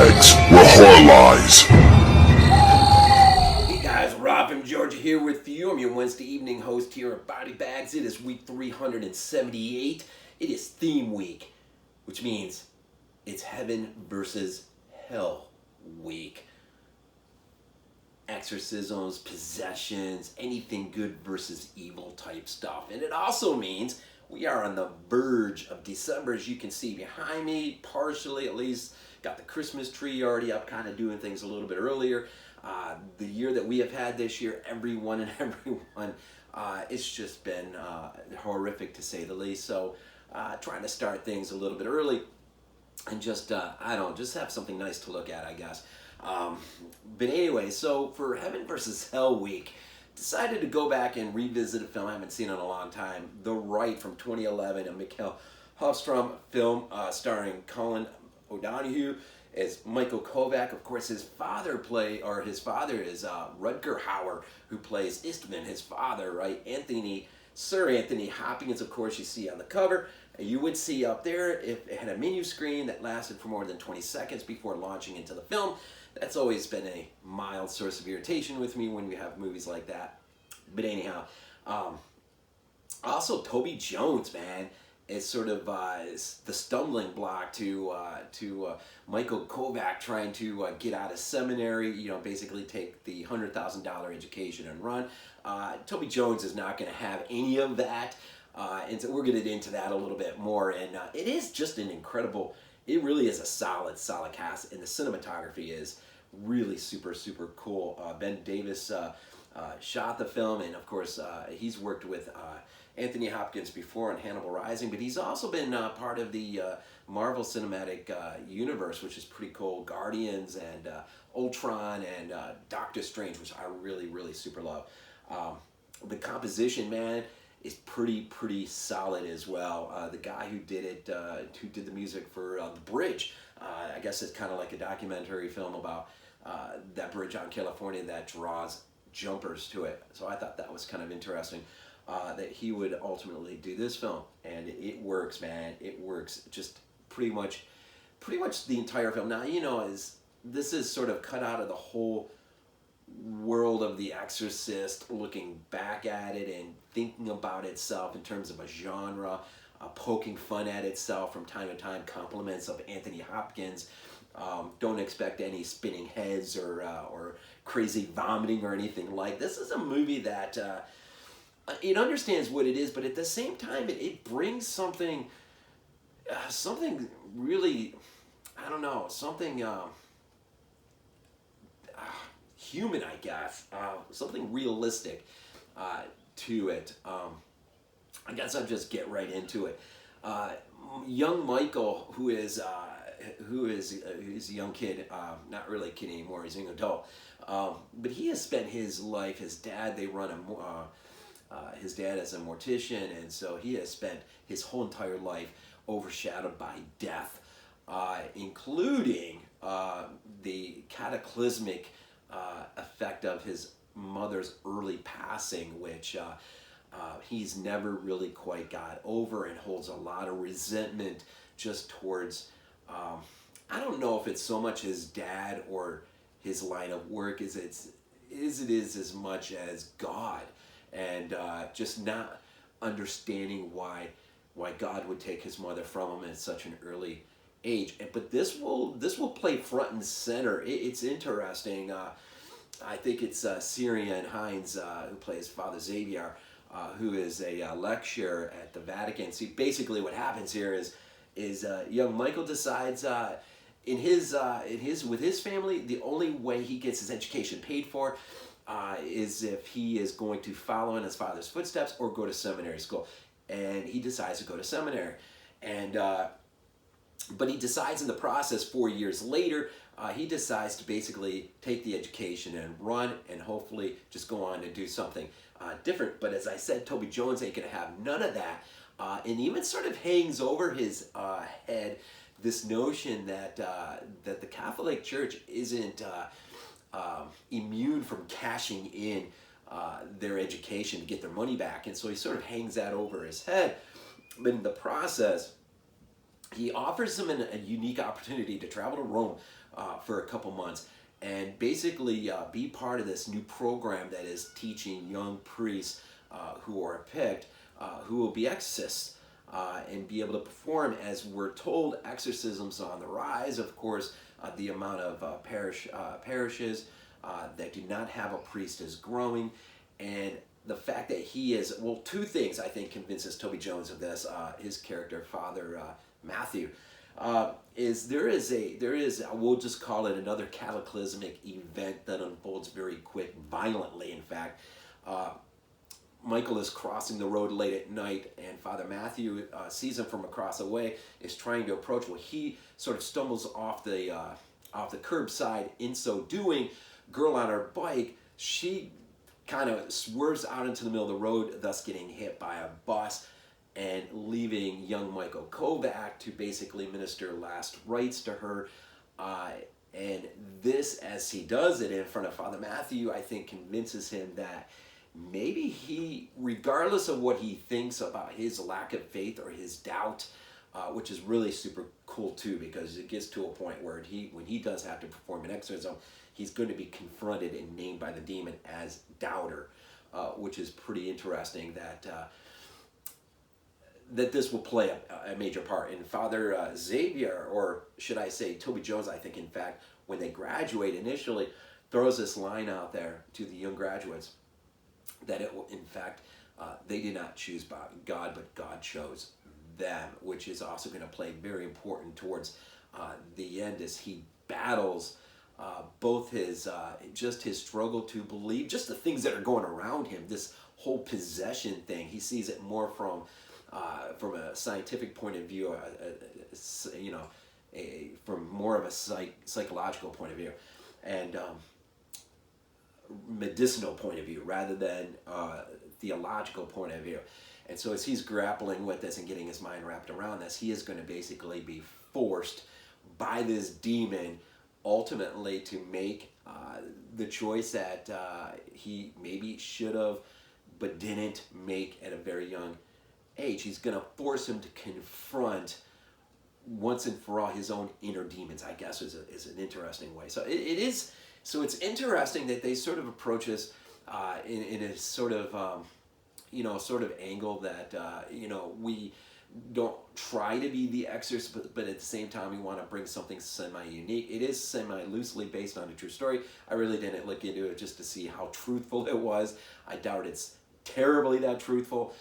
BodyBags, where horror lies. Hey guys, Rob from Georgia here with you. I'm your Wednesday evening host here at BodyBags. It is week 378. It is theme week, which means it's heaven versus hell week. Exorcisms, possessions, anything good versus evil type stuff. And it also means we are on the verge of December, as you can see behind me, partially at least. Got the Christmas tree already up, kind of doing things a little bit earlier. The year that we have had this year, everyone, it's just been horrific to say the least. So trying to start things a little bit early and just have something nice to look at, I guess. But anyway, so for Heaven versus Hell week, decided to go back and revisit a film I haven't seen in a long time, The Rite from 2011, a Mikael Håfström film starring Colin Donoghue as Michael Kovac. Of course, his father is Rutger Hauer, who plays Istvan, his father, right? Sir Anthony Hopkins, of course, you see on the cover. You would see up there, if it had a menu screen that lasted for more than 20 seconds before launching into the film. That's always been a mild source of irritation with me when we have movies like that. But anyhow, also Toby Jones, man, is sort of the stumbling block to Michael Kovac trying to get out of seminary, basically take the $100,000 education and run. Toby Jones is not going to have any of that, and so we're going to get into that a little bit more. And it is just an incredible, it really is a solid cast, and the cinematography is really super cool. Ben Davis shot the film, and of course he's worked with Anthony Hopkins before on Hannibal Rising, but he's also been part of the Marvel Cinematic Universe, which is pretty cool. Guardians and Ultron and Doctor Strange, which I really super love. The composition, man, is pretty solid as well. The guy who did the music for The Bridge, I guess it's kind of like a documentary film about that bridge on California that draws jumpers to it. So I thought that was kind of interesting. That he would ultimately do this film, and it works, man. It works just pretty much the entire film. Now, this is sort of cut out of the whole world of The Exorcist, looking back at it and thinking about itself in terms of a genre, poking fun at itself from time to time, compliments of Anthony Hopkins. Don't expect any spinning heads or crazy vomiting or anything like this. Is a movie that it understands what it is, but at the same time, it brings something really, I don't know, something human, I guess, something realistic to it. I guess I'll just get right into it. Young Michael, who is he's a young kid, not really a kid anymore, he's a young adult, but he has spent his life, his dad is a mortician, and so he has spent his whole entire life overshadowed by death, including the cataclysmic effect of his mother's early passing, which he's never really quite got over, and holds a lot of resentment just towards, I don't know if it's so much his dad or his line of work as it is as much as God. And just not understanding why God would take his mother from him at such an early age. But this will play front and center. It's interesting. I think it's Ciaran Hinds who plays Father Xavier, who is a lecturer at the Vatican. See, basically what happens here is young Michael decides with his family, the only way he gets his education paid for is if he is going to follow in his father's footsteps or go to seminary school. And he decides to go to seminary. And but he decides in the process, 4 years later, he decides to basically take the education and run and hopefully just go on and do something different. But as I said, Toby Jones ain't going to have none of that. And even sort of hangs over his head this notion that the Catholic Church isn't immune from cashing in their education to get their money back, and so he sort of hangs that over his head. But in the process, he offers him a unique opportunity to travel to Rome for a couple months and basically be part of this new program that is teaching young priests who are picked, who will be exorcists, and be able to perform. As we're told, exorcisms on the rise. Of course, the amount of parishes that do not have a priest is growing, and the fact that he is, well, two things I think convinces Toby Jones of this, his character, Father Matthew, is there is we'll just call it another cataclysmic event that unfolds very quick, violently in fact. Michael is crossing the road late at night, and Father Matthew sees him from across the way, is trying to approach. Well, he sort of stumbles off the curbside. In so doing, girl on her bike, she kind of swerves out into the middle of the road, thus getting hit by a bus and leaving young Michael Kovac to basically minister last rites to her. And this, as he does it in front of Father Matthew, I think convinces him that maybe he, regardless of what he thinks about his lack of faith or his doubt, which is really super cool too, because it gets to a point where when he does have to perform an exorcism, he's going to be confronted and named by the demon as doubter, which is pretty interesting that this will play a major part. And Father Xavier, or should I say Toby Jones, I think in fact, when they graduate initially, throws this line out there to the young graduates that it will, in fact, they did not choose God, but God chose them, which is also going to play very important towards the end as he battles both his just his struggle to believe, just the things that are going around him, this whole possession thing. He sees it more from a scientific point of view, from more of a psychological point of view, and medicinal point of view rather than theological point of view. And so as he's grappling with this and getting his mind wrapped around this, he is going to basically be forced by this demon ultimately to make the choice that he maybe should have but didn't make at a very young age. He's going to force him to confront once and for all his own inner demons, I guess is an interesting way. So it's interesting that they sort of approach this in a sort of sort of angle that we don't try to be the Exorcist, but at the same time we want to bring something semi-unique. It is semi-loosely based on a true story. I really didn't look into it just to see how truthful it was. I doubt it's terribly that truthful.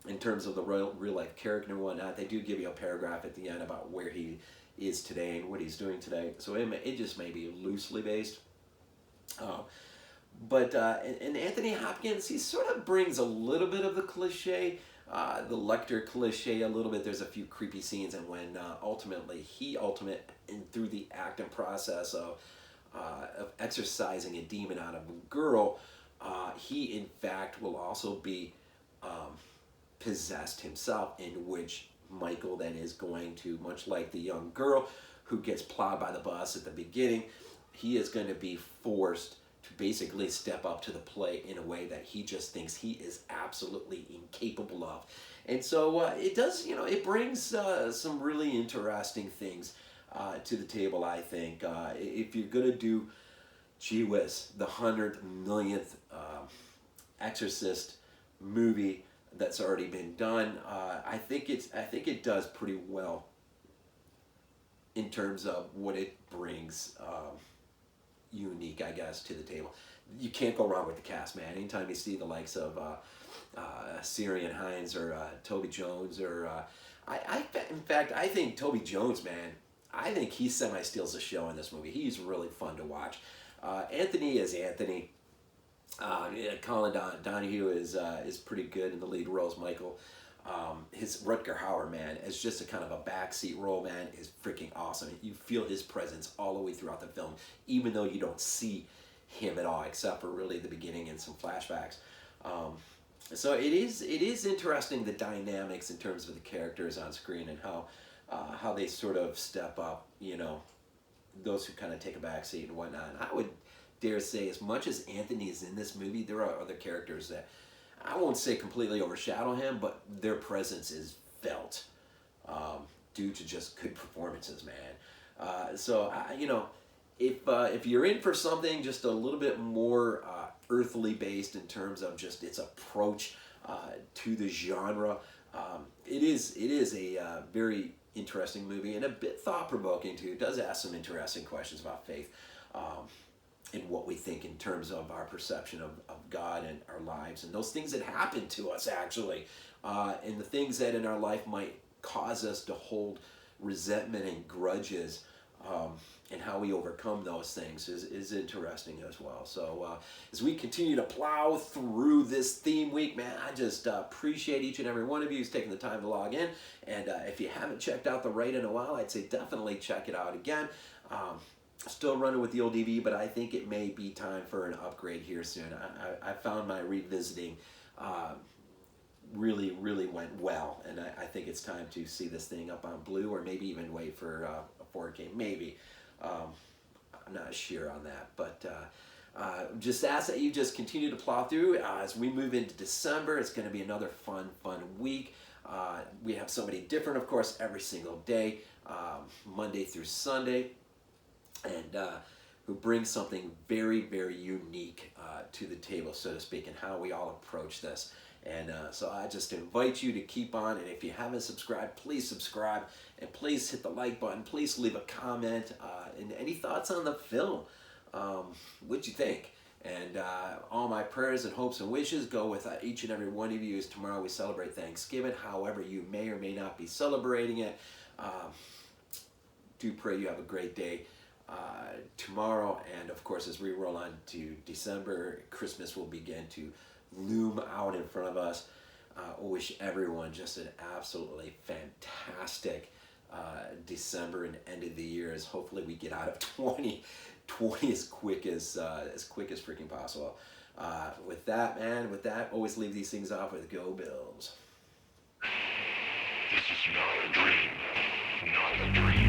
In terms of the real life character and whatnot, they do give you a paragraph at the end about where he is today and what he's doing today. So it just may be loosely based. But Anthony Hopkins, he sort of brings a little bit of the cliche, the Lecter cliche a little bit. There's a few creepy scenes, and when ultimately through the act and process of exorcising a demon out of a girl, he in fact will also be possessed himself, in which Michael then is going to, much like the young girl who gets plowed by the bus at the beginning, he is going to be forced to basically step up to the plate in a way that he just thinks he is absolutely incapable of. And so it does, it brings some really interesting things to the table, I think. If you're going to do, gee whiz, the 100 millionth Exorcist movie that's already been done, I think it does pretty well in terms of what it brings unique, I guess, to the table. You can't go wrong with the cast, man. Anytime you see the likes of Ciaran, Hinds, or Toby Jones, or in fact, I think Toby Jones, man, I think he semi-steals the show in this movie. He's really fun to watch. Anthony is Anthony. Colin Donoghue is pretty good in the lead roles. Michael, his Rutger Hauer, man, is just a kind of a backseat role, man, is freaking awesome. You feel his presence all the way throughout the film, even though you don't see him at all, except for really the beginning and some flashbacks. So it is interesting, the dynamics in terms of the characters on screen and how they sort of step up, those who kind of take a backseat and whatnot. And I would dare say, as much as Anthony is in this movie, there are other characters that I won't say completely overshadow him, but their presence is felt. due to just good performances, man. So you know, if you're in for something just a little bit more earthly based in terms of just its approach to the genre, it is a very interesting movie and a bit thought-provoking too. It does ask some interesting questions about faith and what we think in terms of our perception of God and our lives and those things that happen to us actually, and the things that in our life might cause us to hold resentment and grudges, and how we overcome those things is interesting as well. So as we continue to plow through this theme week, man, I just appreciate each and every one of you who's taking the time to log in. And if you haven't checked out the Rite in a while, I'd say definitely check it out again. Still running with the old DV, but I think it may be time for an upgrade here soon. I found my revisiting really went well, and I think it's time to see this thing up on Blue, or maybe even wait for a 4K, maybe. I'm not sure on that, but just ask that you just continue to plow through. As we move into December, it's going to be another fun week. We have somebody different, of course, every single day, Monday through Sunday, and who brings something very unique to the table, so to speak, and how we all approach this. And so I just invite you to keep on, and if you haven't subscribed, please subscribe, and please hit the like button, please leave a comment, and any thoughts on the film, what'd you think? And all my prayers and hopes and wishes go with each and every one of you, as tomorrow we celebrate Thanksgiving, however you may or may not be celebrating it. Do pray you have a great day tomorrow, and of course as we roll on to December, Christmas will begin to loom out in front of us. Wish everyone just an absolutely fantastic December and end of the year, as hopefully we get out of 2020 as quick as freaking possible. With that, man, always leave these things off with Go Bills. This is not a dream. Not a dream.